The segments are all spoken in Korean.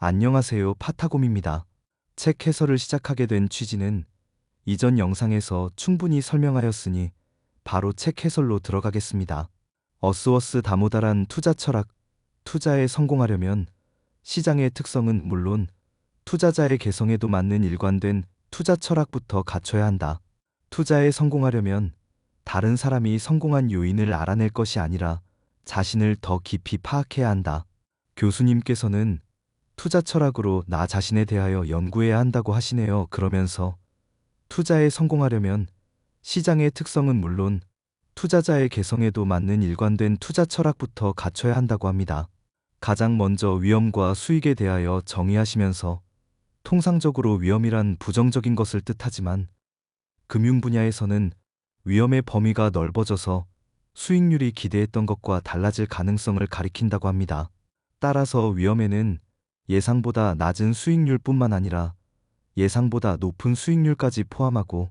안녕하세요, 파타곰입니다. 책 해설을 시작하게 된 취지는 이전 영상에서 충분히 설명하였으니 바로 책 해설로 들어가겠습니다. 어스워스 다모다란 투자 철학. 투자에 성공하려면 시장의 특성은 물론 투자자의 개성에도 맞는 일관된 투자 철학부터 갖춰야 한다. 투자에 성공하려면 다른 사람이 성공한 요인을 알아낼 것이 아니라 자신을 더 깊이 파악해야 한다. 교수님께서는 투자 철학으로 나 자신에 대하여 연구해야 한다고 하시네요. 그러면서 투자에 성공하려면 시장의 특성은 물론 투자자의 개성에도 맞는 일관된 투자 철학부터 갖춰야 한다고 합니다. 가장 먼저 위험과 수익에 대하여 정의하시면서 통상적으로 위험이란 부정적인 것을 뜻하지만 금융 분야에서는 위험의 범위가 넓어져서 수익률이 기대했던 것과 달라질 가능성을 가리킨다고 합니다. 따라서 위험에는 예상보다 낮은 수익률뿐만 아니라 예상보다 높은 수익률까지 포함하고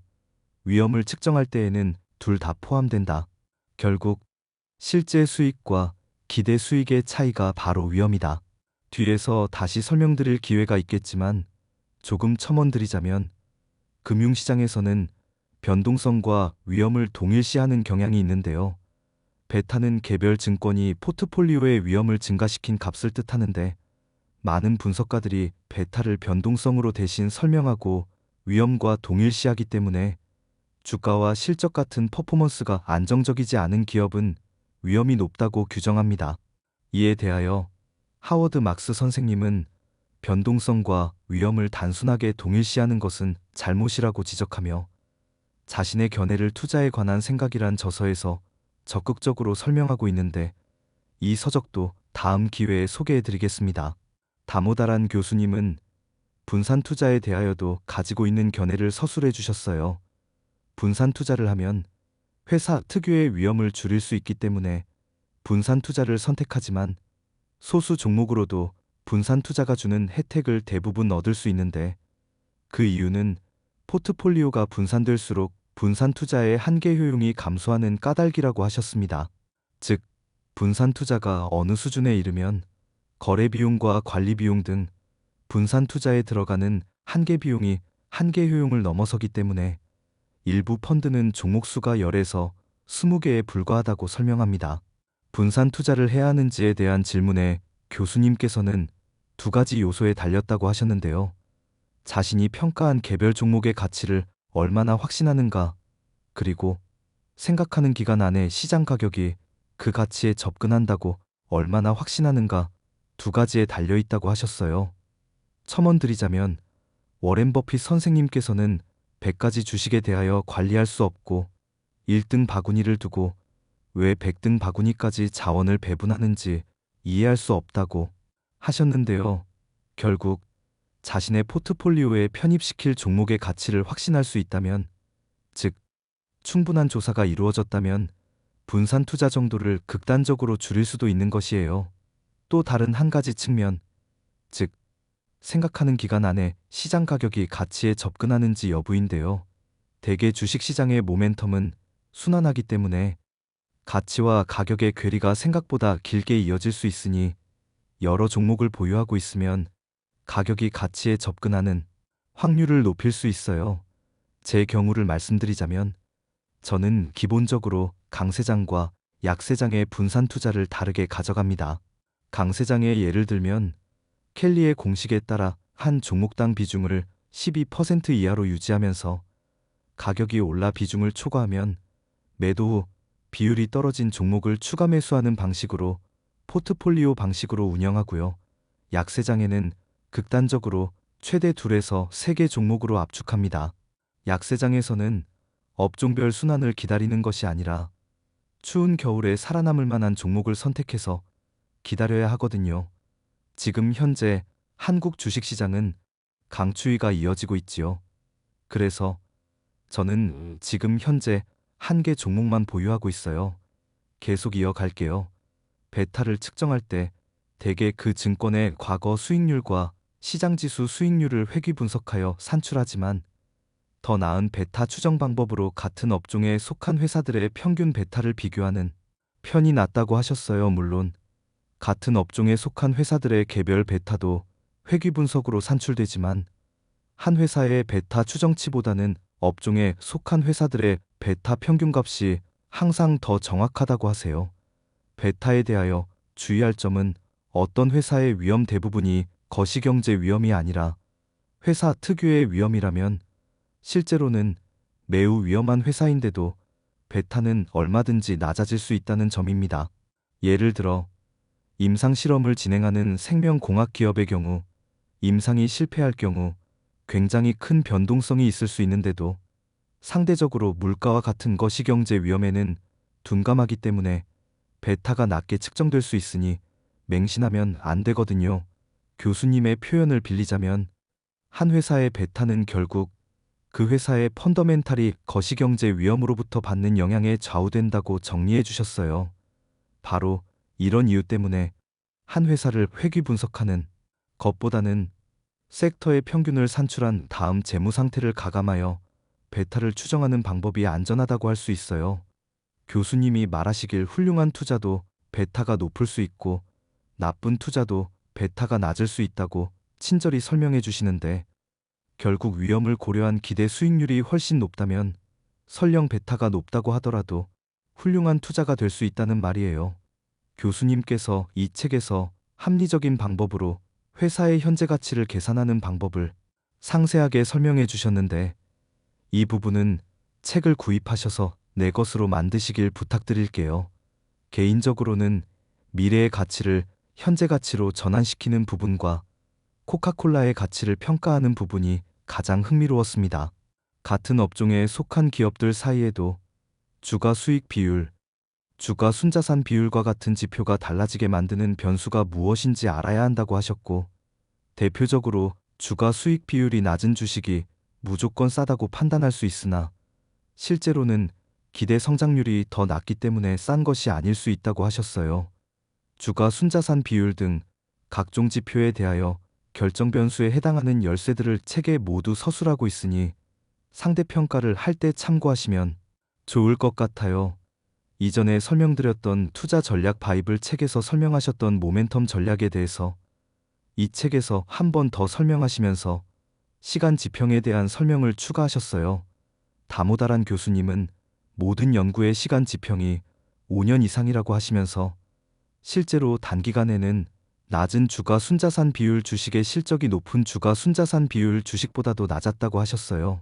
위험을 측정할 때에는 둘 다 포함된다. 결국 실제 수익과 기대 수익의 차이가 바로 위험이다. 뒤에서 다시 설명드릴 기회가 있겠지만 조금 첨언드리자면 금융시장에서는 변동성과 위험을 동일시하는 경향이 있는데요. 베타는 개별 증권이 포트폴리오의 위험을 증가시킨 값을 뜻하는데 많은 분석가들이 베타를 변동성으로 대신 설명하고 위험과 동일시하기 때문에 주가와 실적 같은 퍼포먼스가 안정적이지 않은 기업은 위험이 높다고 규정합니다. 이에 대하여 하워드 막스 선생님은 변동성과 위험을 단순하게 동일시하는 것은 잘못이라고 지적하며 자신의 견해를 투자에 관한 생각이란 저서에서 적극적으로 설명하고 있는데 이 서적도 다음 기회에 소개해 드리겠습니다. 다모다란 교수님은 분산 투자에 대하여도 가지고 있는 견해를 서술해 주셨어요. 분산 투자를 하면 회사 특유의 위험을 줄일 수 있기 때문에 분산 투자를 선택하지만 소수 종목으로도 분산 투자가 주는 혜택을 대부분 얻을 수 있는데 그 이유는 포트폴리오가 분산될수록 분산 투자의 한계 효용이 감소하는 까닭이라고 하셨습니다. 즉, 분산 투자가 어느 수준에 이르면 거래 비용과 관리 비용 등 분산 투자에 들어가는 한계 비용이 한계 효용을 넘어서기 때문에 일부 펀드는 종목 수가 10에서 20개에 불과하다고 설명합니다. 분산 투자를 해야 하는지에 대한 질문에 교수님께서는 두 가지 요소에 달렸다고 하셨는데요. 자신이 평가한 개별 종목의 가치를 얼마나 확신하는가, 그리고 생각하는 기간 안에 시장 가격이 그 가치에 접근한다고 얼마나 확신하는가 두 가지에 달려 있다고 하셨어요. 첨언드리자면 워렌 버핏 선생님께서는 100가지 주식에 대하여 관리할 수 없고 1등 바구니를 두고 왜 100등 바구니까지 자원을 배분하는지 이해할 수 없다고 하셨는데요. 결국 자신의 포트폴리오에 편입시킬 종목의 가치를 확신할 수 있다면, 즉 충분한 조사가 이루어졌다면 분산 투자 정도를 극단적으로 줄일 수도 있는 것이에요. 또 다른 한 가지 측면, 즉 생각하는 기간 안에 시장 가격이 가치에 접근하는지 여부인데요. 대개 주식시장의 모멘텀은 순환하기 때문에 가치와 가격의 괴리가 생각보다 길게 이어질 수 있으니 여러 종목을 보유하고 있으면 가격이 가치에 접근하는 확률을 높일 수 있어요. 제 경우를 말씀드리자면 저는 기본적으로 강세장과 약세장의 분산 투자를 다르게 가져갑니다. 강세장의 예를 들면 켈리의 공식에 따라 한 종목당 비중을 12% 이하로 유지하면서 가격이 올라 비중을 초과하면 매도 후 비율이 떨어진 종목을 추가 매수하는 방식으로 포트폴리오 방식으로 운영하고요. 약세장에는 극단적으로 최대 2에서 3개 종목으로 압축합니다. 약세장에서는 업종별 순환을 기다리는 것이 아니라 추운 겨울에 살아남을 만한 종목을 선택해서 기다려야 하거든요. 지금 현재 한국 주식시장은 강추위가 이어지고 있지요. 그래서 저는 지금 현재 한 개 종목만 보유하고 있어요. 계속 이어갈게요. 베타를 측정할 때 대개 그 증권의 과거 수익률과 시장지수 수익률을 회귀 분석하여 산출하지만 더 나은 베타 추정 방법으로 같은 업종에 속한 회사들의 평균 베타를 비교하는 편이 낫다고 하셨어요. 물론 같은 업종에 속한 회사들의 개별 베타도 회귀 분석으로 산출되지만 한 회사의 베타 추정치보다는 업종에 속한 회사들의 베타 평균값이 항상 더 정확하다고 하세요. 베타에 대하여 주의할 점은 어떤 회사의 위험 대부분이 거시경제 위험이 아니라 회사 특유의 위험이라면 실제로는 매우 위험한 회사인데도 베타는 얼마든지 낮아질 수 있다는 점입니다. 예를 들어 임상 실험을 진행하는 생명공학 기업의 경우 임상이 실패할 경우 굉장히 큰 변동성이 있을 수 있는데도 상대적으로 물가와 같은 거시경제 위험에는 둔감하기 때문에 베타가 낮게 측정될 수 있으니 맹신하면 안 되거든요. 교수님의 표현을 빌리자면 한 회사의 베타는 결국 그 회사의 펀더멘탈이 거시경제 위험으로부터 받는 영향에 좌우된다고 정리해 주셨어요. 바로 이런 이유 때문에 한 회사를 회귀 분석하는 것보다는 섹터의 평균을 산출한 다음 재무 상태를 가감하여 베타를 추정하는 방법이 안전하다고 할 수 있어요. 교수님이 말하시길 훌륭한 투자도 베타가 높을 수 있고 나쁜 투자도 베타가 낮을 수 있다고 친절히 설명해 주시는데 결국 위험을 고려한 기대 수익률이 훨씬 높다면 설령 베타가 높다고 하더라도 훌륭한 투자가 될 수 있다는 말이에요. 교수님께서 이 책에서 합리적인 방법으로 회사의 현재 가치를 계산하는 방법을 상세하게 설명해 주셨는데 이 부분은 책을 구입하셔서 내 것으로 만드시길 부탁드릴게요. 개인적으로는 미래의 가치를 현재 가치로 전환시키는 부분과 코카콜라의 가치를 평가하는 부분이 가장 흥미로웠습니다. 같은 업종에 속한 기업들 사이에도 주가 수익 비율, 주가 순자산 비율과 같은 지표가 달라지게 만드는 변수가 무엇인지 알아야 한다고 하셨고, 대표적으로 주가 수익 비율이 낮은 주식이 무조건 싸다고 판단할 수 있으나 실제로는 기대 성장률이 더 낮기 때문에 싼 것이 아닐 수 있다고 하셨어요. 주가 순자산 비율 등 각종 지표에 대하여 결정 변수에 해당하는 열쇠들을 책에 모두 서술하고 있으니 상대평가를 할 때 참고하시면 좋을 것 같아요. 이전에 설명드렸던 투자 전략 바이블 책에서 설명하셨던 모멘텀 전략에 대해서 이 책에서 한 번 더 설명하시면서 시간 지평에 대한 설명을 추가하셨어요. 다모다란 교수님은 모든 연구의 시간 지평이 5년 이상이라고 하시면서 실제로 단기간에는 낮은 주가 순자산 비율 주식의 실적이 높은 주가 순자산 비율 주식보다도 낮았다고 하셨어요.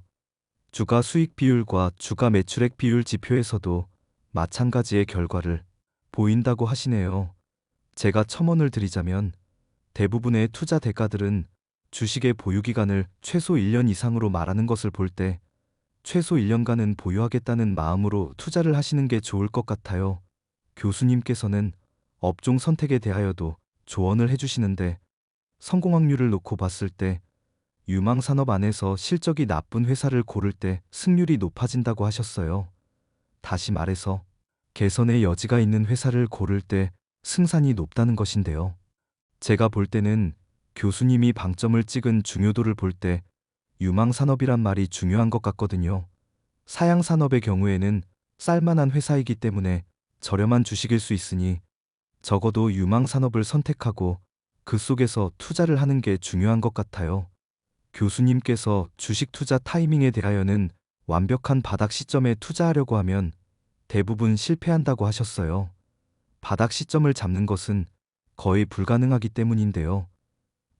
주가 수익 비율과 주가 매출액 비율 지표에서도 마찬가지의 결과를 보인다고 하시네요. 제가 첨언을 드리자면 대부분의 투자 대가들은 주식의 보유기간을 최소 1년 이상으로 말하는 것을 볼 때 최소 1년간은 보유하겠다는 마음으로 투자를 하시는 게 좋을 것 같아요. 교수님께서는 업종 선택에 대하여도 조언을 해주시는데 성공 확률을 놓고 봤을 때 유망산업 안에서 실적이 나쁜 회사를 고를 때 승률이 높아진다고 하셨어요. 다시 말해서 개선의 여지가 있는 회사를 고를 때 승산이 높다는 것인데요. 제가 볼 때는 교수님이 방점을 찍은 중요도를 볼 때 유망산업이란 말이 중요한 것 같거든요. 사양산업의 경우에는 쌀만한 회사이기 때문에 저렴한 주식일 수 있으니 적어도 유망산업을 선택하고 그 속에서 투자를 하는 게 중요한 것 같아요. 교수님께서 주식 투자 타이밍에 대하여는 완벽한 바닥 시점에 투자하려고 하면 대부분 실패한다고 하셨어요. 바닥 시점을 잡는 것은 거의 불가능하기 때문인데요.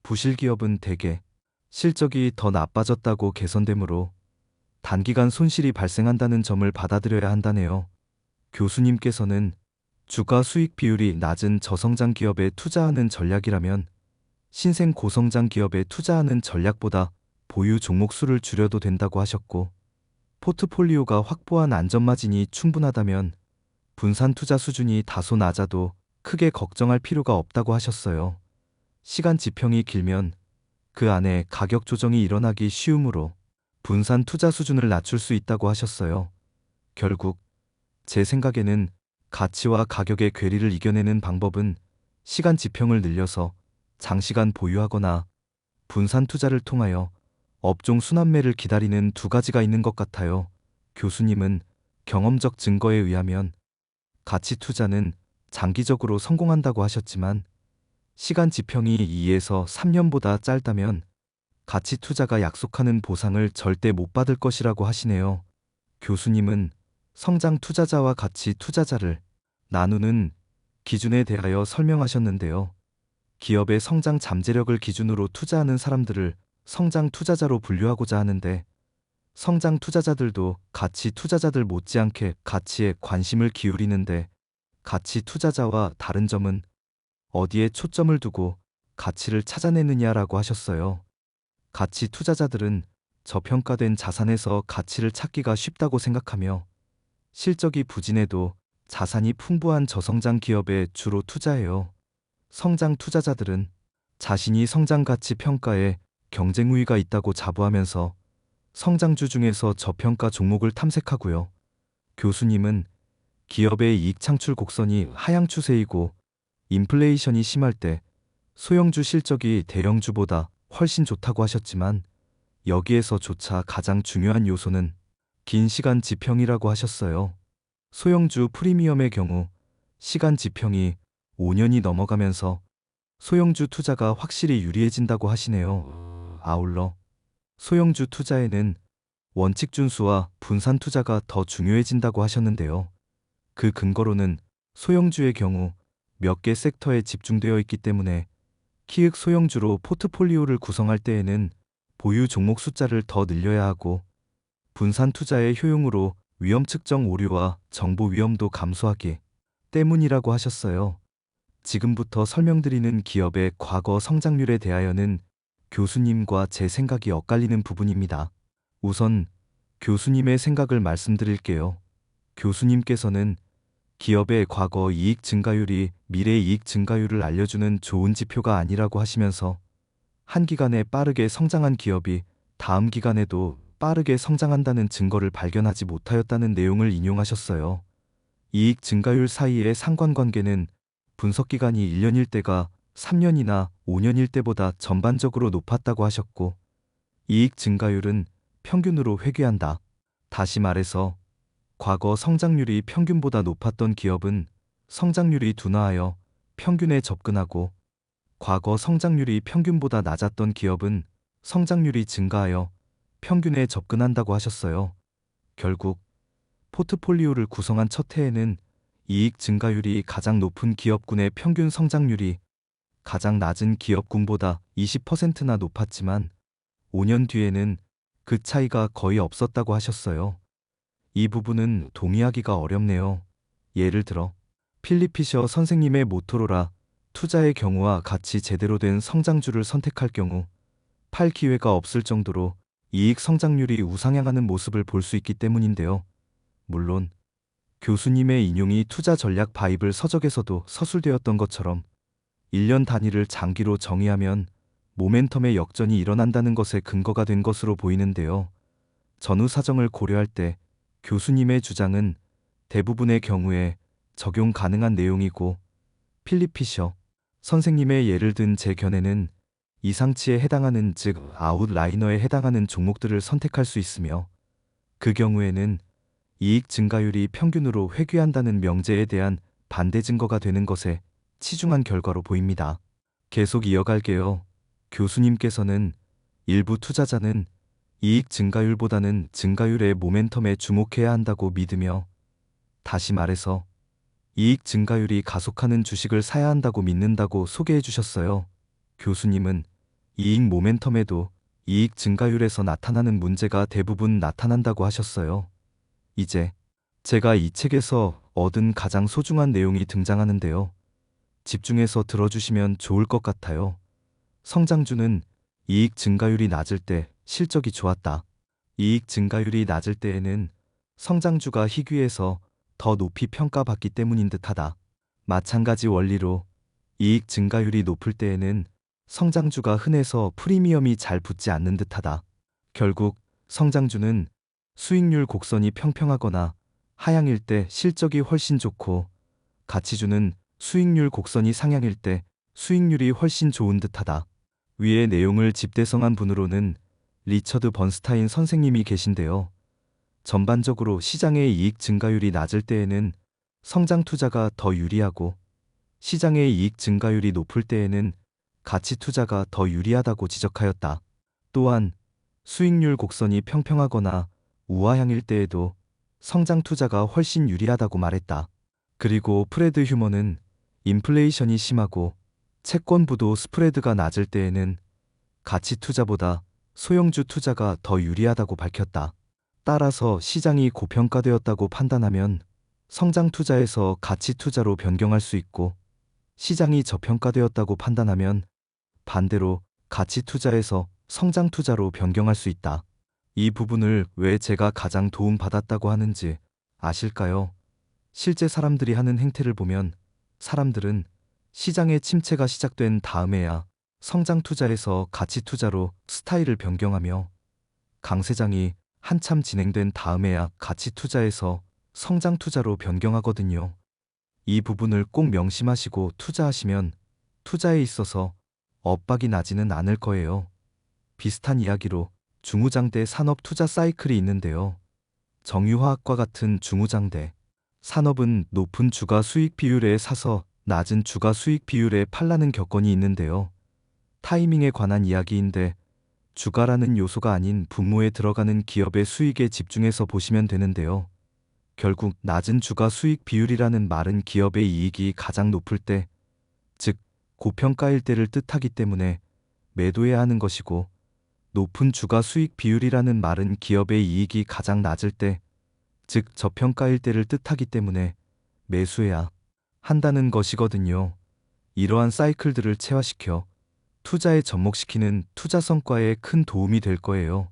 부실기업은 대개 실적이 더 나빠졌다고 개선되므로 단기간 손실이 발생한다는 점을 받아들여야 한다네요. 교수님께서는 주가 수익 비율이 낮은 저성장 기업에 투자하는 전략이라면 신생 고성장 기업에 투자하는 전략보다 보유 종목 수를 줄여도 된다고 하셨고, 포트폴리오가 확보한 안전마진이 충분하다면 분산 투자 수준이 다소 낮아도 크게 걱정할 필요가 없다고 하셨어요. 시간 지평이 길면 그 안에 가격 조정이 일어나기 쉬우므로 분산 투자 수준을 낮출 수 있다고 하셨어요. 결국 제 생각에는 가치와 가격의 괴리를 이겨내는 방법은 시간 지평을 늘려서 장시간 보유하거나 분산 투자를 통하여 업종 순환매를 기다리는 두 가지가 있는 것 같아요. 교수님은 경험적 증거에 의하면 가치 투자는 장기적으로 성공한다고 하셨지만 시간 지평이 2에서 3년보다 짧다면 가치 투자가 약속하는 보상을 절대 못 받을 것이라고 하시네요. 교수님은 성장 투자자와 가치 투자자를 나누는 기준에 대하여 설명하셨는데요. 기업의 성장 잠재력을 기준으로 투자하는 사람들을 성장 투자자로 분류하고자 하는데, 성장 투자자들도 가치 투자자들 못지않게 가치에 관심을 기울이는데, 가치 투자자와 다른 점은 어디에 초점을 두고 가치를 찾아내느냐라고 하셨어요. 가치 투자자들은 저평가된 자산에서 가치를 찾기가 쉽다고 생각하며 실적이 부진해도 자산이 풍부한 저성장 기업에 주로 투자해요. 성장 투자자들은 자신이 성장 가치 평가에 경쟁 우위가 있다고 자부하면서 성장주 중에서 저평가 종목을 탐색하고요. 교수님은 기업의 이익 창출 곡선이 하향 추세이고 인플레이션이 심할 때 소형주 실적이 대형주보다 훨씬 좋다고 하셨지만, 여기에서조차 가장 중요한 요소는 긴 시간 지평이라고 하셨어요. 소형주 프리미엄의 경우 시간 지평이 5년이 넘어가면서 소형주 투자가 확실히 유리해진다고 하시네요. 아울러 소형주 투자에는 원칙 준수와 분산 투자가 더 중요해진다고 하셨는데요. 그 근거로는 소형주의 경우 몇 개 섹터에 집중되어 있기 때문에 키읔 소형주로 포트폴리오를 구성할 때에는 보유 종목 숫자를 더 늘려야 하고, 분산 투자의 효용으로 위험 측정 오류와 정보 위험도 감소하기 때문이라고 하셨어요. 지금부터 설명드리는 기업의 과거 성장률에 대하여는 교수님과 제 생각이 엇갈리는 부분입니다. 우선 교수님의 생각을 말씀드릴게요. 교수님께서는 기업의 과거 이익 증가율이 미래 이익 증가율을 알려주는 좋은 지표가 아니라고 하시면서, 한 기간에 빠르게 성장한 기업이 다음 기간에도 빠르게 성장한다는 증거를 발견하지 못하였다는 내용을 인용하셨어요. 이익 증가율 사이의 상관관계는 분석기간이 1년일 때가 3년이나 5년일 때보다 전반적으로 높았다고 하셨고, 이익 증가율은 평균으로 회귀한다. 다시 말해서 과거 성장률이 평균보다 높았던 기업은 성장률이 둔화하여 평균에 접근하고, 과거 성장률이 평균보다 낮았던 기업은 성장률이 증가하여 평균에 접근한다고 하셨어요. 결국 포트폴리오를 구성한 첫 해에는 이익 증가율이 가장 높은 기업군의 평균 성장률이 가장 낮은 기업군보다 20%나 높았지만 5년 뒤에는 그 차이가 거의 없었다고 하셨어요. 이 부분은 동의하기가 어렵네요. 예를 들어 필립 피셔 선생님의 모토로라 투자의 경우와 같이 제대로 된 성장주를 선택할 경우 팔 기회가 없을 정도로 이익 성장률이 우상향하는 모습을 볼 수 있기 때문인데요. 물론 교수님의 인용이 투자 전략 바이블 서적에서도 서술되었던 것처럼 1년 단위를 장기로 정의하면 모멘텀의 역전이 일어난다는 것에 근거가 된 것으로 보이는데요. 전후 사정을 고려할 때 교수님의 주장은 대부분의 경우에 적용 가능한 내용이고, 필립 피셔 선생님의 예를 든 제 견해는 이상치에 해당하는, 즉 아웃라이너에 해당하는 종목들을 선택할 수 있으며, 그 경우에는 이익 증가율이 평균으로 회귀한다는 명제에 대한 반대 증거가 되는 것에 치중한 결과로 보입니다. 계속 이어갈게요. 교수님께서는 일부 투자자는 이익 증가율보다는 증가율의 모멘텀에 주목해야 한다고 믿으며, 다시 말해서 이익 증가율이 가속하는 주식을 사야 한다고 믿는다고 소개해 주셨어요. 교수님은 이익 모멘텀에도 이익 증가율에서 나타나는 문제가 대부분 나타난다고 하셨어요. 이제 제가 이 책에서 얻은 가장 소중한 내용이 등장하는데요. 집중해서 들어주시면 좋을 것 같아요. 성장주는 이익 증가율이 낮을 때 실적이 좋았다. 이익 증가율이 낮을 때에는 성장주가 희귀해서 더 높이 평가받기 때문인 듯하다. 마찬가지 원리로 이익 증가율이 높을 때에는 성장주가 흔해서 프리미엄이 잘 붙지 않는 듯하다. 결국 성장주는 수익률 곡선이 평평하거나 하향일 때 실적이 훨씬 좋고, 가치주는 수익률 곡선이 상향일 때 수익률이 훨씬 좋은 듯하다. 위의 내용을 집대성한 분으로는 리처드 번스타인 선생님이 계신데요. 전반적으로 시장의 이익 증가율이 낮을 때에는 성장 투자가 더 유리하고, 시장의 이익 증가율이 높을 때에는 가치 투자가 더 유리하다고 지적하였다. 또한 수익률 곡선이 평평하거나 우하향일 때에도 성장 투자가 훨씬 유리하다고 말했다. 그리고 프레드 휴머는 인플레이션이 심하고 채권부도 스프레드가 낮을 때에는 가치 투자보다 소형주 투자가 더 유리하다고 밝혔다. 따라서 시장이 고평가되었다고 판단하면 성장 투자에서 가치 투자로 변경할 수 있고, 시장이 저평가되었다고 판단하면 반대로 가치 투자에서 성장 투자로 변경할 수 있다. 이 부분을 왜 제가 가장 도움받았다고 하는지 아실까요? 실제 사람들이 하는 행태를 보면 사람들은 시장의 침체가 시작된 다음에야 성장 투자에서 가치 투자로 스타일을 변경하며, 강세장이 한참 진행된 다음에야 가치 투자에서 성장 투자로 변경하거든요. 이 부분을 꼭 명심하시고 투자하시면 투자에 있어서 엇박이 나지는 않을 거예요. 비슷한 이야기로 중우장대 산업 투자 사이클이 있는데요. 정유화학과 같은 중우장대 산업은 높은 주가 수익 비율에 사서 낮은 주가 수익 비율에 팔라는 격언이 있는데요. 타이밍에 관한 이야기인데, 주가라는 요소가 아닌 분모에 들어가는 기업의 수익에 집중해서 보시면 되는데요. 결국 낮은 주가 수익 비율이라는 말은 기업의 이익이 가장 높을 때, 즉 고평가일 때를 뜻하기 때문에 매도해야 하는 것이고, 높은 주가 수익 비율이라는 말은 기업의 이익이 가장 낮을 때, 즉 저평가일 때를 뜻하기 때문에 매수해야 한다는 것이거든요. 이러한 사이클들을 체화시켜 투자에 접목시키는 투자 성과에 큰 도움이 될 거예요.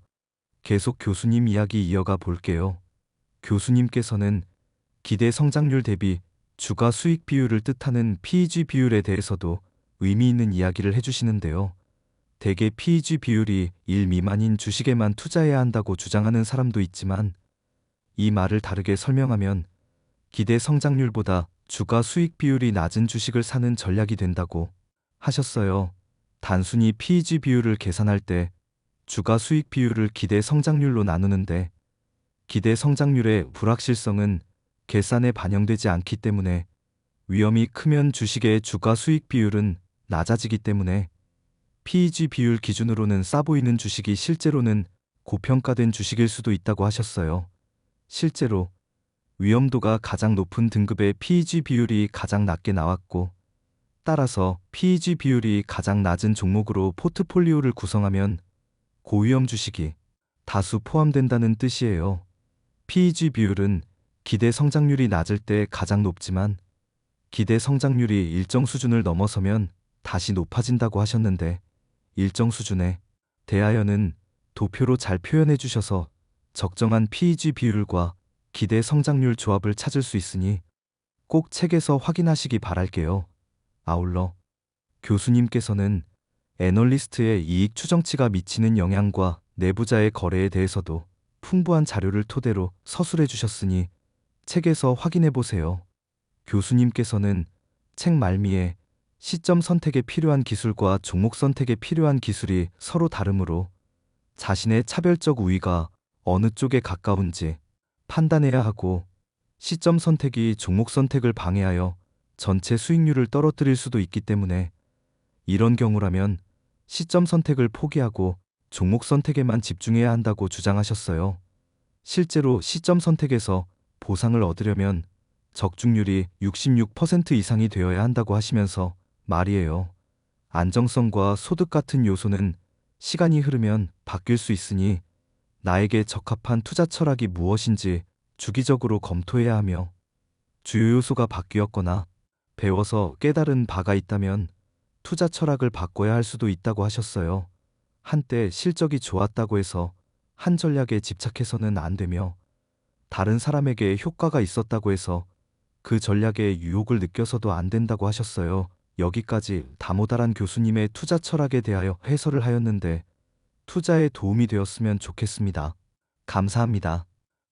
계속 교수님 이야기 이어가 볼게요. 교수님께서는 기대 성장률 대비 주가 수익 비율을 뜻하는 PEG 비율에 대해서도 의미 있는 이야기를 해주시는데요. 대개 PEG 비율이 1 미만인 주식에만 투자해야 한다고 주장하는 사람도 있지만, 이 말을 다르게 설명하면 기대 성장률보다 주가 수익 비율이 낮은 주식을 사는 전략이 된다고 하셨어요. 단순히 PEG 비율을 계산할 때 주가 수익 비율을 기대 성장률로 나누는데, 기대 성장률의 불확실성은 계산에 반영되지 않기 때문에 위험이 크면 주식의 주가 수익 비율은 낮아지기 때문에 PEG 비율 기준으로는 싸 보이는 주식이 실제로는 고평가된 주식일 수도 있다고 하셨어요. 실제로 위험도가 가장 높은 등급의 PEG 비율이 가장 낮게 나왔고, 따라서 PEG 비율이 가장 낮은 종목으로 포트폴리오를 구성하면 고위험 주식이 다수 포함된다는 뜻이에요. PEG 비율은 기대 성장률이 낮을 때 가장 높지만, 기대 성장률이 일정 수준을 넘어서면 다시 높아진다고 하셨는데, 일정 수준에 대하여는 도표로 잘 표현해 주셔서 적정한 PEG 비율과 기대 성장률 조합을 찾을 수 있으니 꼭 책에서 확인하시기 바랄게요. 아울러 교수님께서는 애널리스트의 이익 추정치가 미치는 영향과 내부자의 거래에 대해서도 풍부한 자료를 토대로 서술해 주셨으니 책에서 확인해 보세요. 교수님께서는 책 말미에 시점 선택에 필요한 기술과 종목 선택에 필요한 기술이 서로 다르므로 자신의 차별적 우위가 어느 쪽에 가까운지 판단해야 하고, 시점 선택이 종목 선택을 방해하여 전체 수익률을 떨어뜨릴 수도 있기 때문에 이런 경우라면 시점 선택을 포기하고 종목 선택에만 집중해야 한다고 주장하셨어요. 실제로 시점 선택에서 보상을 얻으려면 적중률이 66% 이상이 되어야 한다고 하시면서 말이에요. 안정성과 소득 같은 요소는 시간이 흐르면 바뀔 수 있으니 나에게 적합한 투자 철학이 무엇인지 주기적으로 검토해야 하며, 주요 요소가 바뀌었거나 배워서 깨달은 바가 있다면 투자 철학을 바꿔야 할 수도 있다고 하셨어요. 한때 실적이 좋았다고 해서 한 전략에 집착해서는 안 되며, 다른 사람에게 효과가 있었다고 해서 그 전략에 유혹을 느껴서도 안 된다고 하셨어요. 여기까지 다모다란 교수님의 투자 철학에 대하여 해설을 하였는데 투자에 도움이 되었으면 좋겠습니다. 감사합니다.